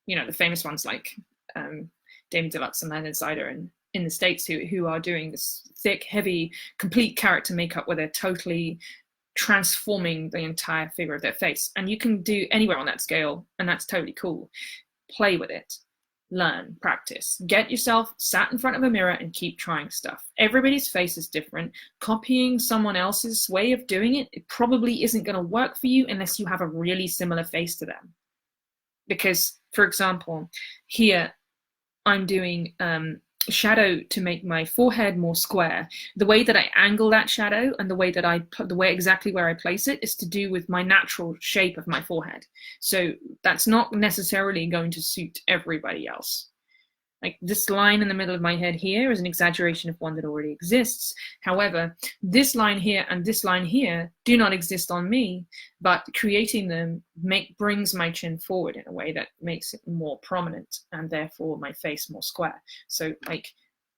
you know, the famous ones like Damon Deluxe and Landon Cider and in the States who are doing this thick, heavy, complete character makeup where they're totally transforming the entire figure of their face. And you can do anywhere on that scale, and that's totally cool. Play with it. Learn, practice, get yourself sat in front of a mirror and keep trying stuff. Everybody's face is different. Copying someone else's way of doing it, it probably isn't going to work for you unless you have a really similar face to them. Because, for example, here I'm doing shadow to make my forehead more square. The way that I angle that shadow and the way exactly where I place it is to do with my natural shape of my forehead. So that's not necessarily going to suit everybody else. Like this line in the middle of my head here is an exaggeration of one that already exists. However, this line here and this line here do not exist on me, but creating them brings my chin forward in a way that makes it more prominent and therefore my face more square. So like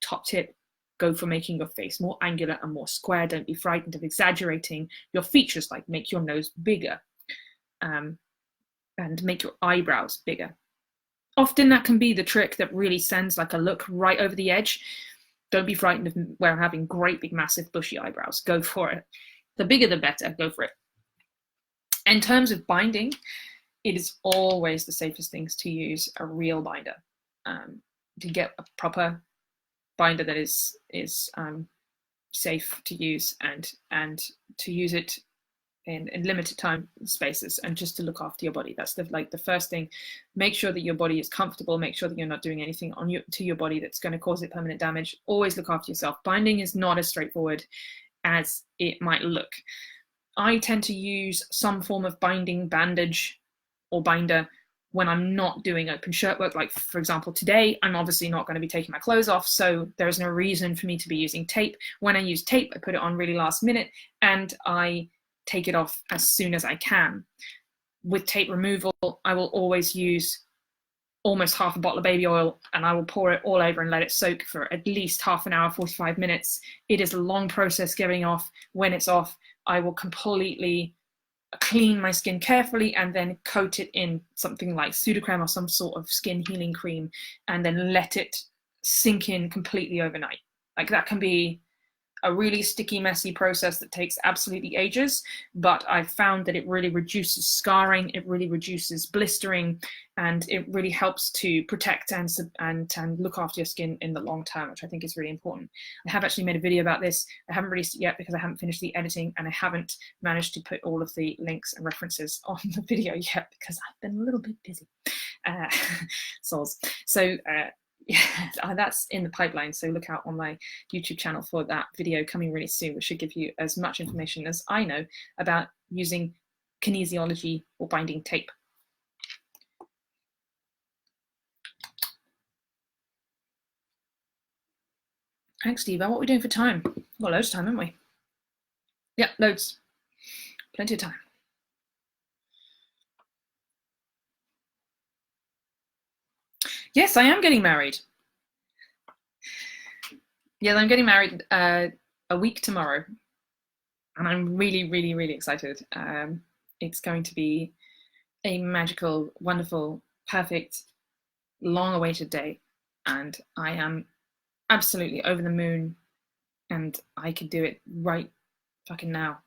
top tip, go for making your face more angular and more square. Don't be frightened of exaggerating your features, like make your nose bigger and make your eyebrows bigger. Often that can be the trick that really sends like a look right over the edge. Don't be frightened of having great big massive bushy eyebrows. Go for it. The bigger the better. Go for it. In terms of binding, it is always the safest things to use a real binder. To get a proper binder that is safe to use and to use it in limited time spaces, and just to look after your body. That's the first thing. Make sure that your body is comfortable. Make sure that you're not doing anything to your body that's going to cause it permanent damage. Always look after yourself. Binding is not as straightforward as it might look. I tend to use some form of binding bandage or binder when I'm not doing open shirt work. Like, for example, today, I'm obviously not going to be taking my clothes off, so there's no reason for me to be using tape. When I use tape, I put it on really last minute, and I take it off as soon as I can. With tape removal, I will always use almost half a bottle of baby oil, and I will pour it all over and let it soak for at least half an hour, 45 minutes. It is a long process getting off. When it's off, I will completely clean my skin carefully and then coat it in something like Sudocrem or some sort of skin healing cream, and then let it sink in completely overnight. Like, that can be a really sticky, messy process that takes absolutely ages, but I've found that it really reduces scarring, it really reduces blistering, and it really helps to protect and look after your skin in the long term, which I think is really important. I have actually made a video about this. I haven't released it yet because I haven't finished the editing, and I haven't managed to put all of the links and references on the video yet because I've been a little bit busy. Soz. So yeah, that's in the pipeline, so look out on my YouTube channel for that video coming really soon, which should give you as much information as I know about using kinesiology or binding tape. Thanks, Steve. What are we doing for time? We've got loads of time, haven't we? Yeah, loads. Plenty of time. Yes, I am getting married. Yeah, I'm getting married a week tomorrow, and I'm really, really, really excited. It's going to be a magical, wonderful, perfect, long-awaited day, and I am absolutely over the moon, and I could do it right fucking now.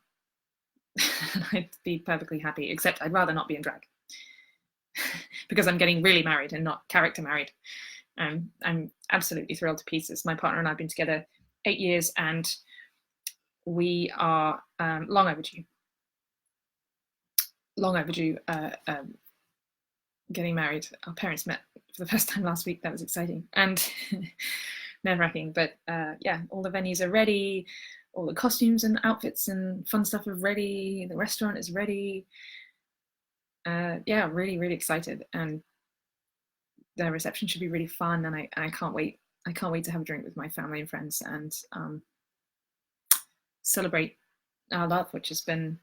I'd be perfectly happy, except I'd rather not be in drag because I'm getting really married and not character married. I'm absolutely thrilled to pieces. My partner and I have been together 8 years, and we are long overdue getting married. Our parents met for the first time last week. That was exciting and nerve-wracking, but yeah, all the venues are ready, all the costumes and outfits and fun stuff are ready, the restaurant is ready. Yeah, really, really excited, and the reception should be really fun, and I can't wait. I can't wait to have a drink with my family and friends and celebrate our love, which has been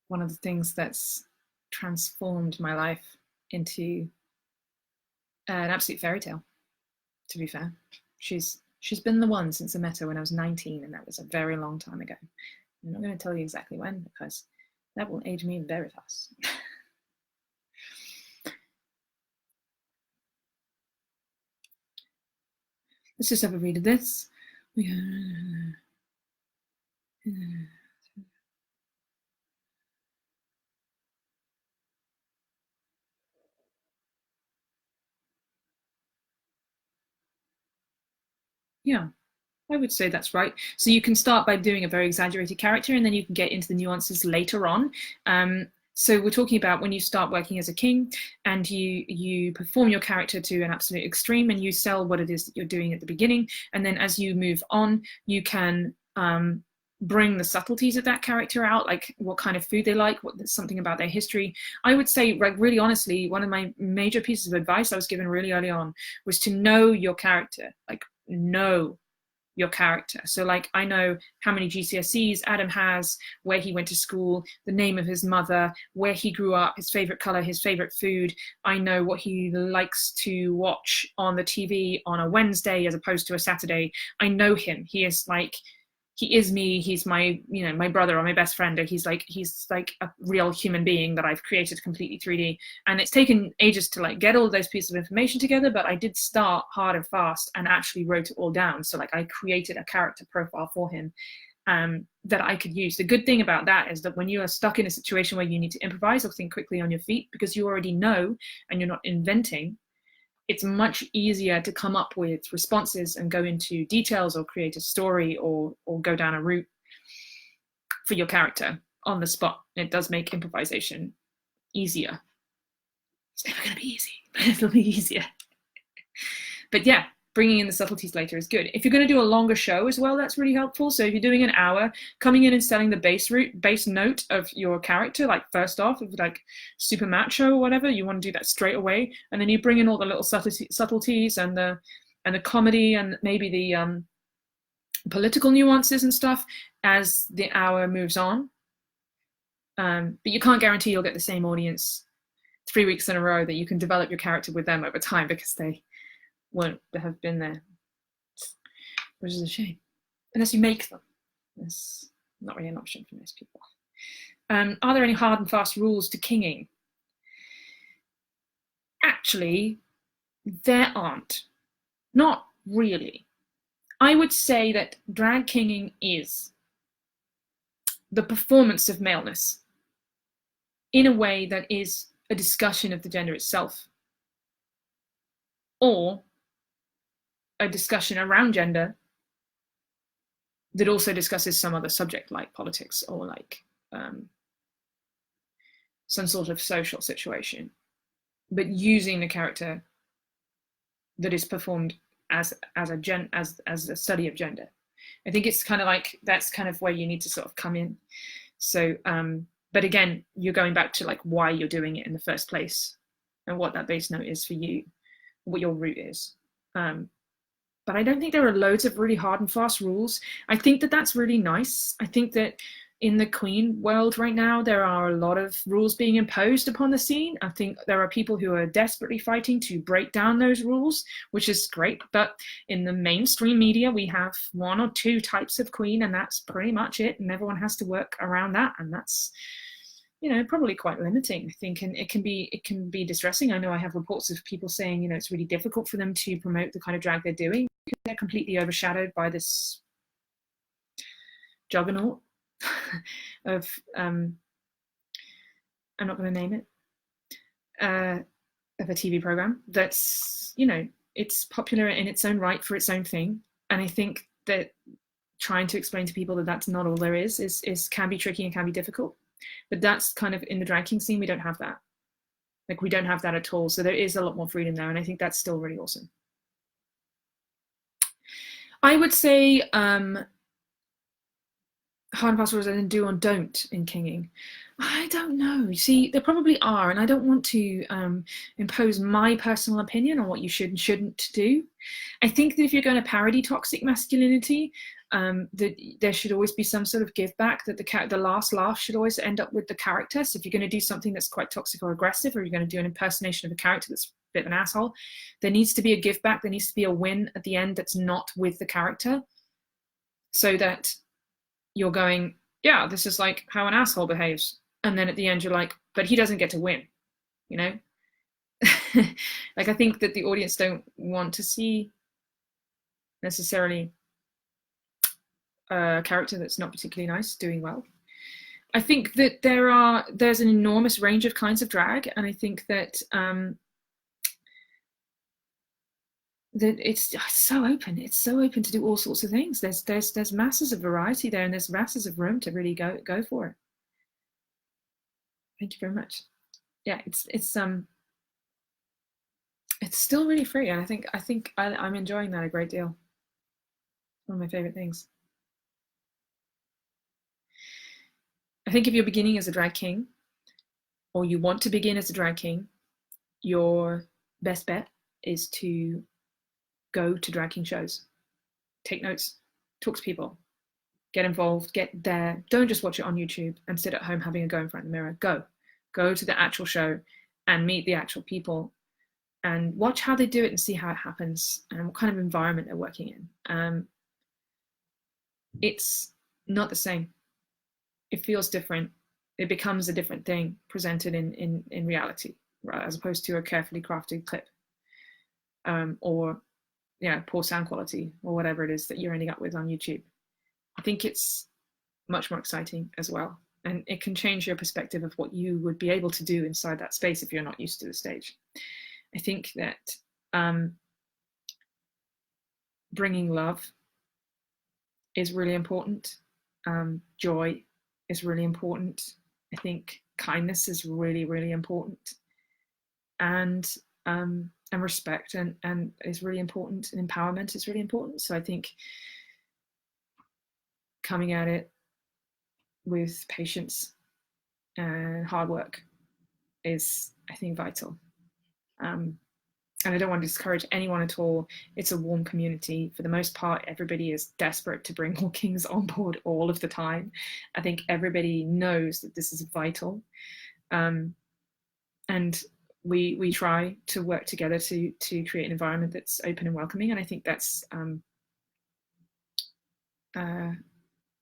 one of the things that's transformed my life into an absolute fairy tale, to be fair. She's been the one since I met her when I was 19, and that was a very long time ago. I'm not going to tell you exactly when, because that will age me very fast. Let's just have a read of this. Yeah, I would say that's right. So you can start by doing a very exaggerated character, and then you can get into the nuances later on. So we're talking about when you start working as a king and you perform your character to an absolute extreme, and you sell what it is that you're doing at the beginning. And then as you move on, you can bring the subtleties of that character out, like what kind of food they like, something about their history. I would say, like, really honestly, one of my major pieces of advice I was given really early on was to know your character, like know your character. So like, I know how many GCSEs Adam has, where he went to school, the name of his mother, where he grew up, his favorite color, his favorite food. I know what he likes to watch on the TV on a Wednesday as opposed to a Saturday. I know him. He is me. He's my, my brother or my best friend. Or he's like a real human being that I've created completely 3D. And it's taken ages to like get all those pieces of information together, but I did start hard and fast and actually wrote it all down. So like, I created a character profile for him that I could use. The good thing about that is that when you are stuck in a situation where you need to improvise or think quickly on your feet, because you already know and you're not inventing, it's much easier to come up with responses and go into details or create a story or go down a route for your character on the spot. It does make improvisation easier. It's never going to be easy, but it'll be easier. But yeah, bringing in the subtleties later is good. If you're going to do a longer show as well, that's really helpful. So if you're doing an hour, coming in and selling the base note of your character, like first off, if like super macho or whatever, you want to do that straight away, and then you bring in all the little subtleties and the comedy and maybe the political nuances and stuff as the hour moves on. But you can't guarantee you'll get the same audience 3 weeks in a row, that you can develop your character with them over time, because they won't have been there, which is a shame, unless you make them. That's not really an option for most people. Are there any hard and fast rules to kinging? Actually, there aren't. Not really. I would say that drag kinging is the performance of maleness in a way that is a discussion of the gender itself, or a discussion around gender that also discusses some other subject like politics or like some sort of social situation, but using the character that is performed as a study of gender. I think it's kind of like, that's kind of where you need to sort of come in. So but again, you're going back to like why you're doing it in the first place and what that base note is for you, what your route is. But I don't think there are loads of really hard and fast rules. I think that that's really nice. I think that in the Queen world right now, there are a lot of rules being imposed upon the scene. I think there are people who are desperately fighting to break down those rules, which is great. But in the mainstream media, we have 1 or 2 types of Queen, and that's pretty much it. And everyone has to work around that. And that's, you know, probably quite limiting, I think, and it can be distressing. I know I have reports of people saying, you know, it's really difficult for them to promote the kind of drag they're doing because they're completely overshadowed by this juggernaut of I'm not going to name it, of a TV program that's, you know, it's popular in its own right for its own thing. And I think that trying to explain to people that that's not all there is can be tricky and can be difficult. But that's kind of, in the drag king scene, we don't have that. Like, we don't have that at all. So there is a lot more freedom there, and I think that's still really awesome. I would say hard and fast rules and do or don't in kinging. I don't know. You see, there probably are, and I don't want to impose my personal opinion on what you should and shouldn't do. I think that if you're going to parody toxic masculinity, that there should always be some sort of give back, that the last laugh should always end up with the character. So if you're going to do something that's quite toxic or aggressive, or you're going to do an impersonation of a character that's a bit of an asshole, there needs to be a give back. There needs to be a win at the end that's not with the character, so that you're going, yeah, this is like how an asshole behaves. And then at the end, you're like, but he doesn't get to win, you know? Like, I think that the audience don't want to see necessarily a character that's not particularly nice doing well. I think that there's an enormous range of kinds of drag, and I think that that it's so open. It's so open to do all sorts of things. There's masses of variety there, and there's masses of room to really go for it. Thank you very much. Yeah, it's still really free, and I think I'm enjoying that a great deal. One of my favorite things. I think if you're beginning as a drag king, or you want to begin as a drag king, your best bet is to go to drag king shows, take notes, talk to people, get involved, get there. Don't just watch it on YouTube and sit at home having a go in front of the mirror. Go to the actual show and meet the actual people and watch how they do it and see how it happens and what kind of environment they're working in. It's not the same. It feels different. It becomes a different thing presented in reality, right, as opposed to a carefully crafted clip, or poor sound quality, or whatever it is that you're ending up with on YouTube. I think it's much more exciting as well, and it can change your perspective of what you would be able to do inside that space if you're not used to the stage. I think that bringing love is really important. Joy is really important. I think kindness is really, really important. And and respect and is really important, and empowerment is really important. So I think coming at it with patience and hard work is, I think, vital. And I don't want to discourage anyone at all. It's a warm community. For the most part, everybody is desperate to bring more kings on board all of the time. I think everybody knows that this is vital. And we try to work together to create an environment that's open and welcoming. And I think that's and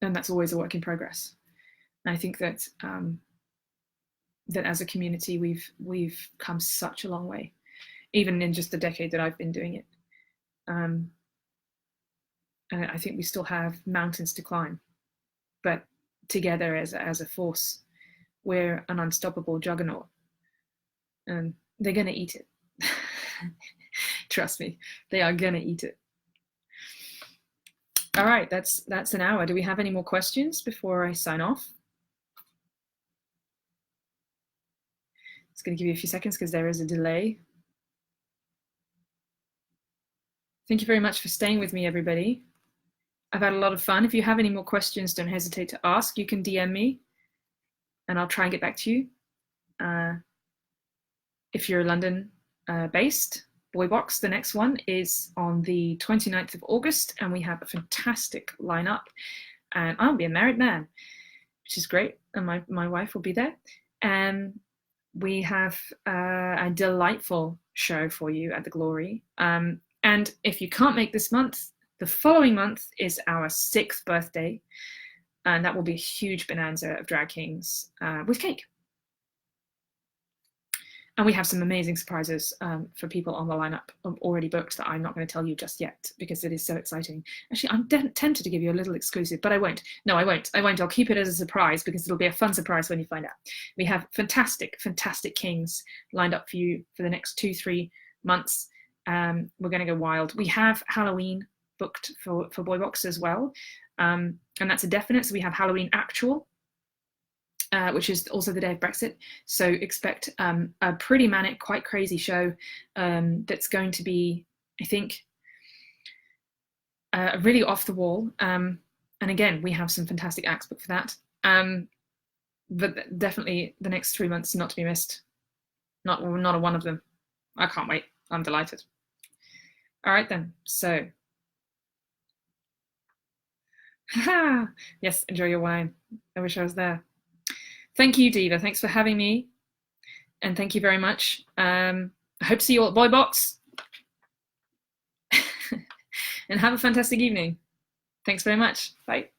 that's always a work in progress. And I think that that as a community, we've come such a long way, even in just the decade that I've been doing it. And I think we still have mountains to climb, but together as a force, we're an unstoppable juggernaut, and they're going to eat it. Trust me, they are going to eat it. All right, that's an hour. Do we have any more questions before I sign off? It's going to give you a few seconds because there is a delay. Thank you very much for staying with me, everybody. I've had a lot of fun. If you have any more questions, don't hesitate to ask. You can DM me and I'll try and get back to you. If you're London based, Boy Box, the next one is on the 29th of August, and we have a fantastic lineup. And I'll be a married man, which is great. And my wife will be there. And we have a delightful show for you at the Glory. And if you can't make this month, the following month is our 6th birthday. And that will be a huge bonanza of drag kings with cake. And we have some amazing surprises for people on the lineup already booked that I'm not going to tell you just yet because it is so exciting. Actually, I'm tempted to give you a little exclusive, but I won't. No, I won't. I'll keep it as a surprise because it'll be a fun surprise when you find out. We have fantastic, fantastic kings lined up for you for the next 2-3 months. We're going to go wild. We have Halloween booked for Boy Box as well. And that's a definite. So we have Halloween Actual, which is also the day of Brexit. So expect a pretty manic, quite crazy show that's going to be, I think, really off the wall. And again, we have some fantastic acts booked for that. But definitely the next 3 months not to be missed. Not a one of them. I can't wait. I'm delighted. All right then. So, yes, enjoy your wine. I wish I was there. Thank you, Diva. Thanks for having me. And thank you very much. I hope to see you all at Boy Box. And have a fantastic evening. Thanks very much. Bye.